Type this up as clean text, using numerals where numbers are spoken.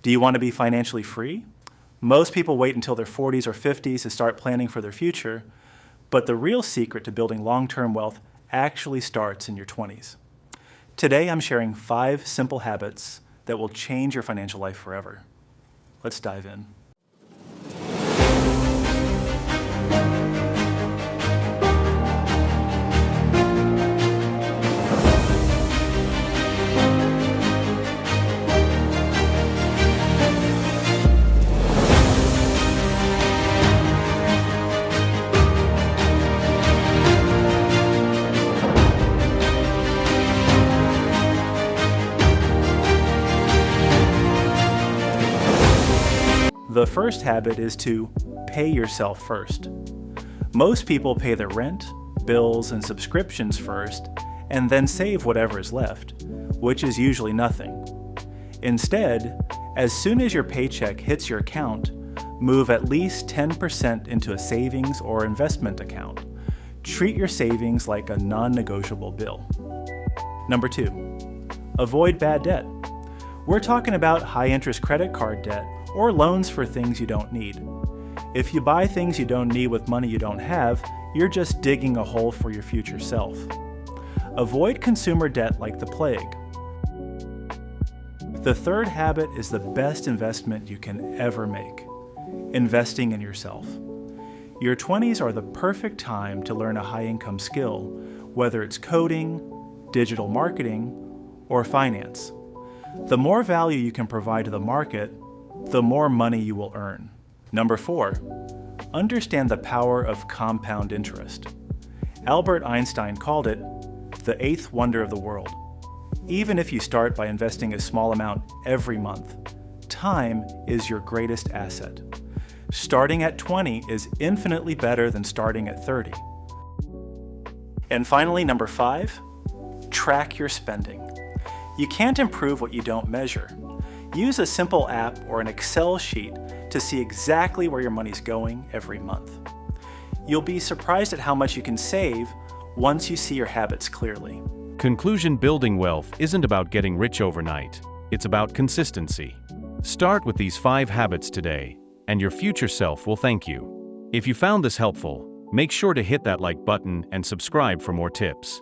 Do you want to be financially free? Most people wait until their 40s or 50s to start planning for their future, but the real secret to building long-term wealth actually starts in your 20s. Today, I'm sharing 5 simple habits that will change your financial life forever. Let's dive in. The first habit is to pay yourself first. Most people pay their rent, bills, and subscriptions first, and then save whatever is left, which is usually nothing. Instead, as soon as your paycheck hits your account, move at least 10% into a savings or investment account. Treat your savings like a non-negotiable bill. Number 2, avoid bad debt. We're talking about high-interest credit card debt or loans for things you don't need. If you buy things you don't need with money you don't have, you're just digging a hole for your future self. Avoid consumer debt like the plague. The third habit is the best investment you can ever make: investing in yourself. Your 20s are the perfect time to learn a high-income skill, whether it's coding, digital marketing, or finance. The more value you can provide to the market, the more money you will earn. Number 4, understand the power of compound interest. Albert Einstein called it the 8th wonder of the world. Even if you start by investing a small amount every month, time is your greatest asset. Starting at 20 is infinitely better than starting at 30. And finally, number 5, track your spending. You can't improve what you don't measure. Use a simple app or an Excel sheet to see exactly where your money's going every month. You'll be surprised at how much you can save once you see your habits clearly. Conclusion: building wealth isn't about getting rich overnight. It's about consistency. Start with these 5 habits today, and your future self will thank you. If you found this helpful, make sure to hit that like button and subscribe for more tips.